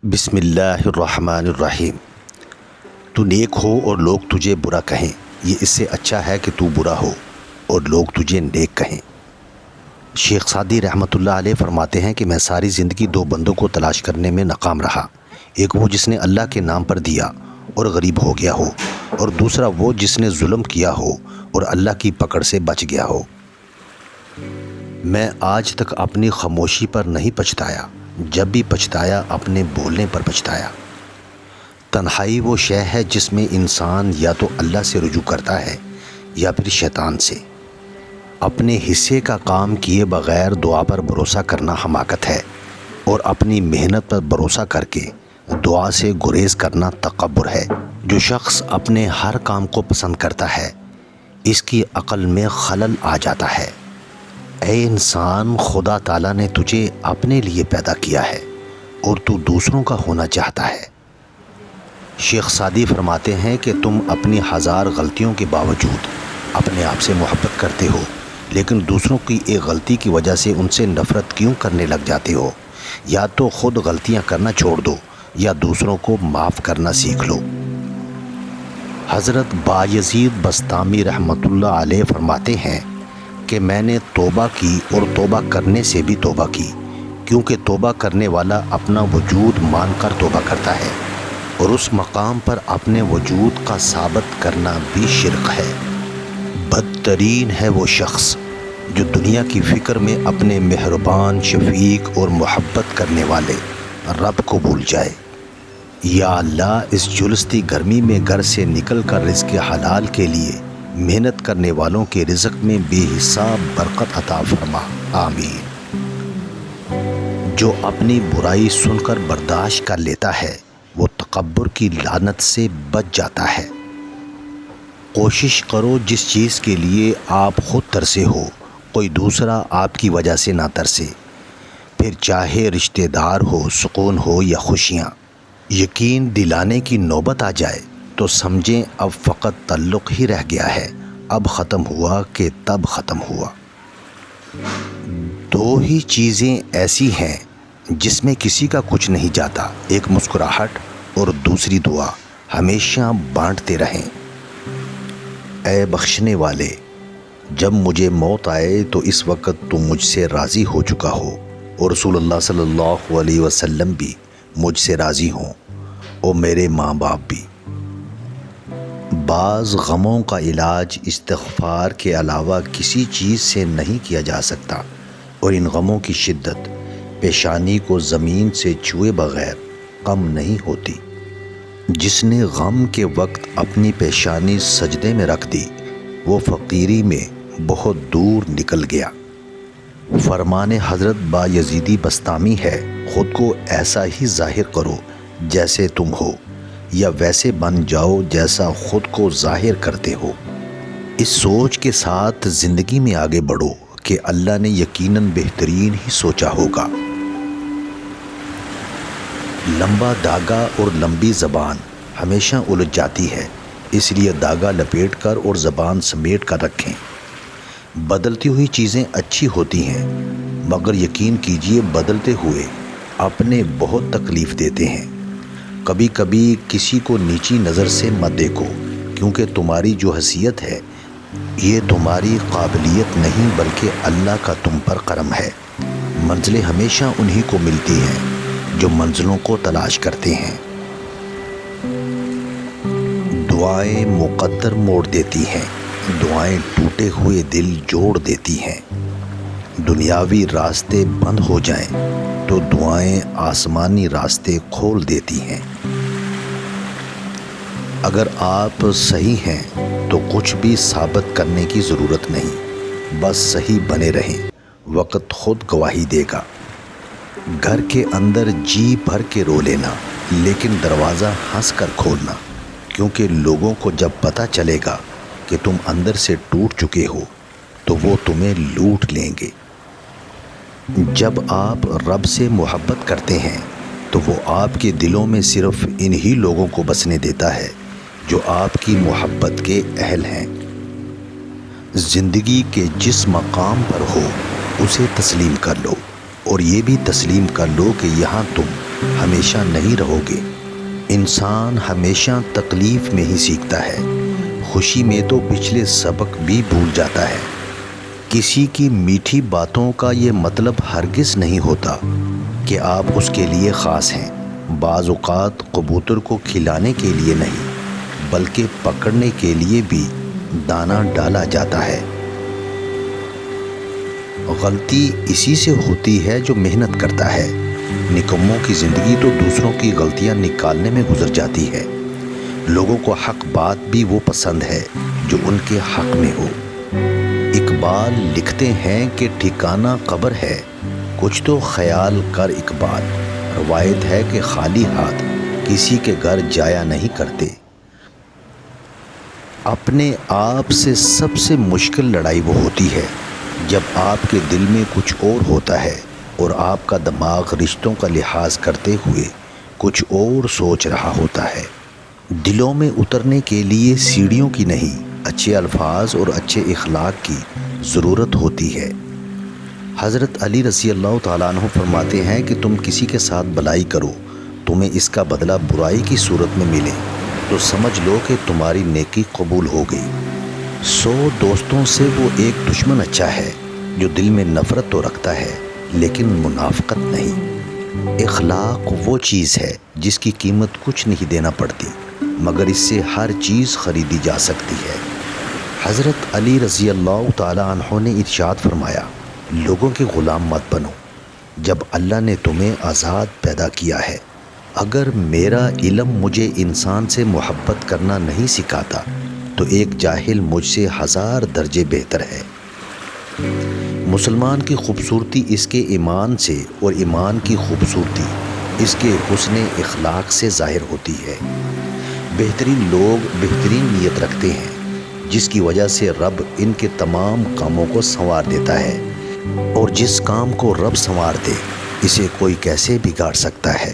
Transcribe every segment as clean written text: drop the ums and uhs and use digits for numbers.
بسم اللہ الرحمن الرحیم۔ تو نیک ہو اور لوگ تجھے برا کہیں، یہ اس سے اچھا ہے کہ تو برا ہو اور لوگ تجھے نیک کہیں۔ شیخ سعدی رحمۃ اللہ علیہ فرماتے ہیں کہ میں ساری زندگی دو بندوں کو تلاش کرنے میں ناکام رہا، ایک وہ جس نے اللہ کے نام پر دیا اور غریب ہو گیا ہو، اور دوسرا وہ جس نے ظلم کیا ہو اور اللہ کی پکڑ سے بچ گیا ہو۔ میں آج تک اپنی خاموشی پر نہیں پچھتایا، جب بھی پچھتایا اپنے بولنے پر پچھتایا۔ تنہائی وہ شے ہے جس میں انسان یا تو اللہ سے رجوع کرتا ہے یا پھر شیطان سے۔ اپنے حصے کا کام کیے بغیر دعا پر بھروسہ کرنا حماقت ہے، اور اپنی محنت پر بھروسہ کر کے دعا سے گریز کرنا تکبر ہے۔ جو شخص اپنے ہر کام کو پسند کرتا ہے، اس کی عقل میں خلل آ جاتا ہے۔ اے انسان، خدا تعالیٰ نے تجھے اپنے لیے پیدا کیا ہے اور تو دوسروں کا ہونا چاہتا ہے۔ شیخ سعدی فرماتے ہیں کہ تم اپنی ہزار غلطیوں کے باوجود اپنے آپ سے محبت کرتے ہو، لیکن دوسروں کی ایک غلطی کی وجہ سے ان سے نفرت کیوں کرنے لگ جاتے ہو؟ یا تو خود غلطیاں کرنا چھوڑ دو یا دوسروں کو معاف کرنا سیکھ لو۔ حضرت بایزید بسطامی رحمۃ اللہ علیہ فرماتے ہیں کہ میں نے توبہ کی اور توبہ کرنے سے بھی توبہ کی، کیونکہ توبہ کرنے والا اپنا وجود مان کر توبہ کرتا ہے، اور اس مقام پر اپنے وجود کا ثابت کرنا بھی شرک ہے۔ بدترین ہے وہ شخص جو دنیا کی فکر میں اپنے مہربان، شفیق اور محبت کرنے والے رب کو بھول جائے۔ یا اللہ، اس جلستی گرمی میں گھر سے نکل کر رزق حلال کے لیے محنت کرنے والوں کے رزق میں بے حساب برکت عطا فرما، آمین۔ جو اپنی برائی سن کر برداشت کر لیتا ہے، وہ تکبر کی لعنت سے بچ جاتا ہے۔ کوشش کرو جس چیز کے لیے آپ خود ترسے ہو، کوئی دوسرا آپ کی وجہ سے نہ ترسے، پھر چاہے رشتہ دار ہو، سکون ہو یا خوشیاں۔ یقین دلانے کی نوبت آ جائے تو سمجھیں اب فقط تعلق ہی رہ گیا ہے، اب ختم ہوا کہ تب ختم ہوا۔ دو ہی چیزیں ایسی ہیں جس میں کسی کا کچھ نہیں جاتا، ایک مسکراہٹ اور دوسری دعا۔ ہمیشہ بانٹتے رہیں۔ اے بخشنے والے، جب مجھے موت آئے تو اس وقت تم مجھ سے راضی ہو چکا ہو، اور رسول اللہ صلی اللہ علیہ وسلم بھی مجھ سے راضی ہوں، اور میرے ماں باپ بھی۔ بعض غموں کا علاج استغفار کے علاوہ کسی چیز سے نہیں کیا جا سکتا، اور ان غموں کی شدت پیشانی کو زمین سے چھوئے بغیر کم نہیں ہوتی۔ جس نے غم کے وقت اپنی پیشانی سجدے میں رکھ دی، وہ فقیری میں بہت دور نکل گیا۔ فرمان حضرت بایزیدی بسطامی ہے، خود کو ایسا ہی ظاہر کرو جیسے تم ہو، یا ویسے بن جاؤ جیسا خود کو ظاہر کرتے ہو۔ اس سوچ کے ساتھ زندگی میں آگے بڑھو کہ اللہ نے یقیناً بہترین ہی سوچا ہوگا۔ لمبا دھاگا اور لمبی زبان ہمیشہ الجھ جاتی ہے، اس لیے دھاگا لپیٹ کر اور زبان سمیٹ کر رکھیں۔ بدلتی ہوئی چیزیں اچھی ہوتی ہیں، مگر یقین کیجئے بدلتے ہوئے اپنے بہت تکلیف دیتے ہیں۔ کبھی کبھی کسی کو نیچی نظر سے مت دیکھو، کیونکہ تمہاری جو حیثیت ہے یہ تمہاری قابلیت نہیں بلکہ اللہ کا تم پر کرم ہے۔ منزلیں ہمیشہ انہی کو ملتی ہیں جو منزلوں کو تلاش کرتے ہیں۔ دعائیں مقدر موڑ دیتی ہیں، دعائیں ٹوٹے ہوئے دل جوڑ دیتی ہیں۔ دنیاوی راستے بند ہو جائیں تو دعائیں آسمانی راستے کھول دیتی ہیں۔ اگر آپ صحیح ہیں تو کچھ بھی ثابت کرنے کی ضرورت نہیں، بس صحیح بنے رہیں، وقت خود گواہی دے گا۔ گھر کے اندر جی بھر کے رو لینا، لیکن دروازہ ہنس کر کھولنا، کیونکہ لوگوں کو جب پتہ چلے گا کہ تم اندر سے ٹوٹ چکے ہو تو وہ تمہیں لوٹ لیں گے۔ جب آپ رب سے محبت کرتے ہیں تو وہ آپ کے دلوں میں صرف انہی لوگوں کو بسنے دیتا ہے جو آپ کی محبت کے اہل ہیں۔ زندگی کے جس مقام پر ہو اسے تسلیم کر لو، اور یہ بھی تسلیم کر لو کہ یہاں تم ہمیشہ نہیں رہو گے۔ انسان ہمیشہ تکلیف میں ہی سیکھتا ہے، خوشی میں تو پچھلے سبق بھی بھول جاتا ہے۔ کسی کی میٹھی باتوں کا یہ مطلب ہرگز نہیں ہوتا کہ آپ اس کے لیے خاص ہیں۔ بعض اوقات کبوتر کو کھلانے کے لیے نہیں بلکہ پکڑنے کے لیے بھی دانہ ڈالا جاتا ہے۔ غلطی اسی سے ہوتی ہے جو محنت کرتا ہے۔ نکموں کی زندگی تو دوسروں کی غلطیاں نکالنے میں گزر جاتی ہے۔ لوگوں کو حق بات بھی وہ پسند ہے جو ان کے حق میں ہو۔ اقبال لکھتے ہیں کہ ٹھکانہ قبر ہے، کچھ تو خیال کر اقبال۔ روایت ہے کہ خالی ہاتھ کسی کے گھر جایا نہیں کرتے۔ اپنے آپ سے سب سے مشکل لڑائی وہ ہوتی ہے جب آپ کے دل میں کچھ اور ہوتا ہے اور آپ کا دماغ رشتوں کا لحاظ کرتے ہوئے کچھ اور سوچ رہا ہوتا ہے۔ دلوں میں اترنے کے لیے سیڑھیوں کی نہیں، اچھے الفاظ اور اچھے اخلاق کی ضرورت ہوتی ہے۔ حضرت علی رضی اللہ تعالیٰ عنہ فرماتے ہیں کہ تم کسی کے ساتھ بھلائی کرو، تمہیں اس کا بدلہ برائی کی صورت میں ملے تو سمجھ لو کہ تمہاری نیکی قبول ہو گئی۔ 100 دوستوں سے وہ ایک دشمن اچھا ہے جو دل میں نفرت تو رکھتا ہے لیکن منافقت نہیں۔ اخلاق وہ چیز ہے جس کی قیمت کچھ نہیں دینا پڑتی مگر اس سے ہر چیز خریدی جا سکتی ہے۔ حضرت علی رضی اللہ تعالیٰ عنہ نے ارشاد فرمایا، لوگوں کے غلام مت بنو جب اللہ نے تمہیں آزاد پیدا کیا ہے۔ اگر میرا علم مجھے انسان سے محبت کرنا نہیں سکھاتا تو ایک جاہل مجھ سے 1000 درجے بہتر ہے۔ مسلمان کی خوبصورتی اس کے ایمان سے اور ایمان کی خوبصورتی اس کے حسن اخلاق سے ظاہر ہوتی ہے۔ بہترین لوگ بہترین نیت رکھتے ہیں جس کی وجہ سے رب ان کے تمام کاموں کو سنوار دیتا ہے، اور جس کام کو رب سنوار دے اسے کوئی کیسے بگاڑ سکتا ہے۔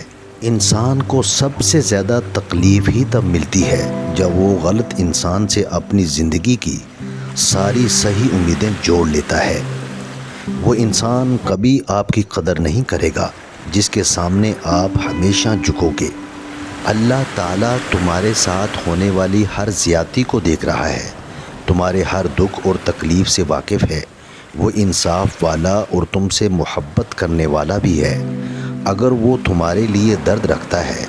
انسان کو سب سے زیادہ تکلیف ہی تب ملتی ہے جب وہ غلط انسان سے اپنی زندگی کی ساری صحیح امیدیں جوڑ لیتا ہے۔ وہ انسان کبھی آپ کی قدر نہیں کرے گا جس کے سامنے آپ ہمیشہ جھکو گے۔ اللہ تعالیٰ تمہارے ساتھ ہونے والی ہر زیادتی کو دیکھ رہا ہے، تمہارے ہر دکھ اور تکلیف سے واقف ہے۔ وہ انصاف والا اور تم سے محبت کرنے والا بھی ہے۔ اگر وہ تمہارے لیے درد رکھتا ہے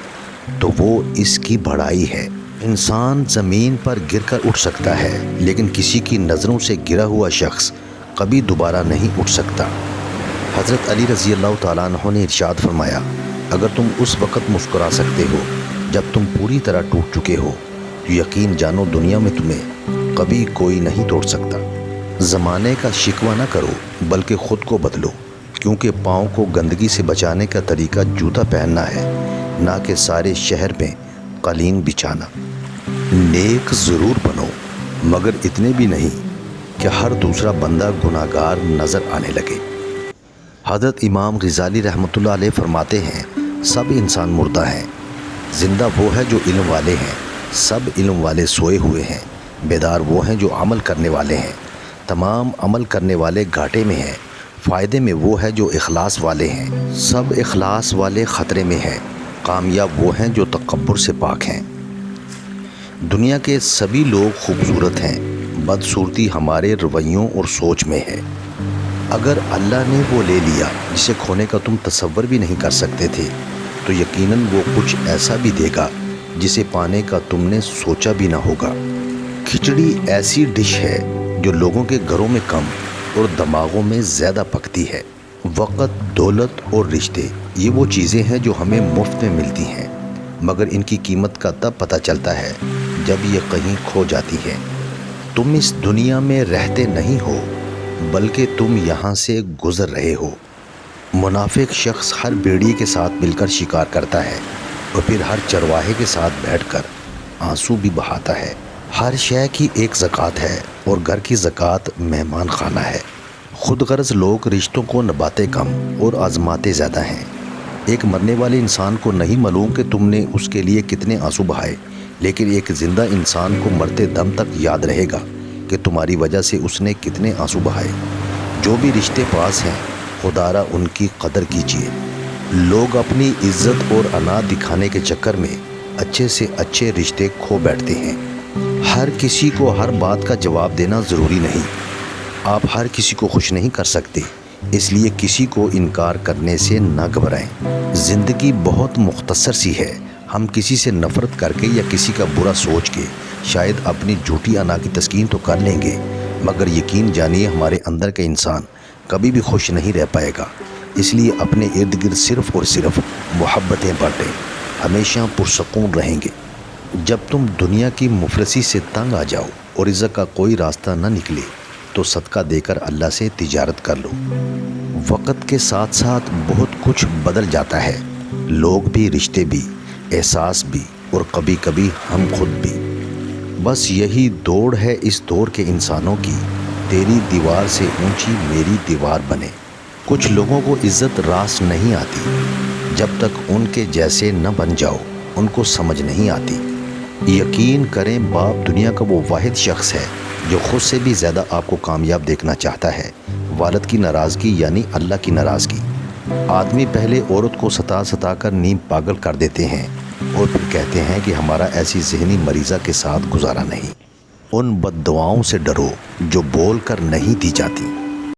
تو وہ اس کی بڑائی ہے۔ انسان زمین پر گر کر اٹھ سکتا ہے لیکن کسی کی نظروں سے گرا ہوا شخص کبھی دوبارہ نہیں اٹھ سکتا۔ حضرت علی رضی اللہ تعالیٰ عنہ نے ارشاد فرمایا، اگر تم اس وقت مسکرا سکتے ہو جب تم پوری طرح ٹوٹ چکے ہو تو یقین جانو دنیا میں تمہیں کبھی کوئی نہیں توڑ سکتا۔ زمانے کا شکوہ نہ کرو بلکہ خود کو بدلو، کیونکہ پاؤں کو گندگی سے بچانے کا طریقہ جوتا پہننا ہے، نہ کہ سارے شہر میں قالین بچھانا۔ نیک ضرور بنو مگر اتنے بھی نہیں کہ ہر دوسرا بندہ گناہگار نظر آنے لگے۔ حضرت امام غزالی رحمۃ اللہ علیہ فرماتے ہیں، سب انسان مردہ ہیں، زندہ وہ ہے جو علم والے ہیں، سب علم والے سوئے ہوئے ہیں، بیدار وہ ہیں جو عمل کرنے والے ہیں، تمام عمل کرنے والے گھاٹے میں ہیں، فائدے میں وہ ہے جو اخلاص والے ہیں، سب اخلاص والے خطرے میں ہیں، کامیاب وہ ہیں جو تکبر سے پاک ہیں۔ دنیا کے سبھی لوگ خوبصورت ہیں، بدصورتی ہمارے رویوں اور سوچ میں ہے۔ اگر اللہ نے وہ لے لیا جسے کھونے کا تم تصور بھی نہیں کر سکتے تھے تو یقیناً وہ کچھ ایسا بھی دے گا جسے پانے کا تم نے سوچا بھی نہ ہوگا۔ کھچڑی ایسی ڈش ہے جو لوگوں کے گھروں میں کم اور دماغوں میں زیادہ پکتی ہے۔ وقت، دولت اور رشتے یہ وہ چیزیں ہیں جو ہمیں مفت میں ملتی ہیں مگر ان کی قیمت کا تب پتہ چلتا ہے جب یہ کہیں کھو جاتی ہے۔ تم اس دنیا میں رہتے نہیں ہو بلکہ تم یہاں سے گزر رہے ہو۔ منافق شخص ہر بھیڑیے کے ساتھ مل کر شکار کرتا ہے اور پھر ہر چرواہے کے ساتھ بیٹھ کر آنسو بھی بہاتا ہے۔ ہر شے کی ایک زکوٰۃ ہے اور گھر کی زکوٰۃ مہمان خانہ ہے۔ خود غرض لوگ رشتوں کو نبھاتے کم اور آزماتے زیادہ ہیں۔ ایک مرنے والے انسان کو نہیں معلوم کہ تم نے اس کے لیے کتنے آنسو بہائے، لیکن ایک زندہ انسان کو مرتے دم تک یاد رہے گا کہ تمہاری وجہ سے اس نے کتنے آنسو بہائے۔ جو بھی رشتے پاس ہیں خدا را ان کی قدر کیجیے۔ لوگ اپنی عزت اور انا دکھانے کے چکر میں اچھے سے اچھے رشتے کھو بیٹھتے ہیں۔ ہر کسی کو ہر بات کا جواب دینا ضروری نہیں۔ آپ ہر کسی کو خوش نہیں کر سکتے، اس لیے کسی کو انکار کرنے سے نہ گھبرائیں۔ زندگی بہت مختصر سی ہے۔ ہم کسی سے نفرت کر کے یا کسی کا برا سوچ کے شاید اپنی جھوٹی انا کی تسکین تو کر لیں گے، مگر یقین جانیے ہمارے اندر کا انسان کبھی بھی خوش نہیں رہ پائے گا۔ اس لیے اپنے ارد گرد صرف اور صرف محبتیں بانٹیں، ہمیشہ پرسکون رہیں گے۔ جب تم دنیا کی مفلسی سے تنگ آ جاؤ اور رزق کا کوئی راستہ نہ نکلے تو صدقہ دے کر اللہ سے تجارت کر لو۔ وقت کے ساتھ ساتھ بہت کچھ بدل جاتا ہے، لوگ بھی، رشتے بھی، احساس بھی، اور کبھی کبھی ہم خود بھی۔ بس یہی دوڑ ہے اس دور کے انسانوں کی، تیری دیوار سے اونچی میری دیوار بنے۔ کچھ لوگوں کو عزت راس نہیں آتی، جب تک ان کے جیسے نہ بن جاؤ ان کو سمجھ نہیں آتی۔ یقین کریں باپ دنیا کا وہ واحد شخص ہے جو خود سے بھی زیادہ آپ کو کامیاب دیکھنا چاہتا ہے۔ والد کی ناراضگی یعنی اللہ کی ناراضگی۔ آدمی پہلے عورت کو ستا کر نیم پاگل کر دیتے ہیں اور پھر کہتے ہیں کہ ہمارا ایسی ذہنی مریضہ کے ساتھ گزارا نہیں۔ ان بد دعاؤں سے ڈرو جو بول کر نہیں دی جاتی۔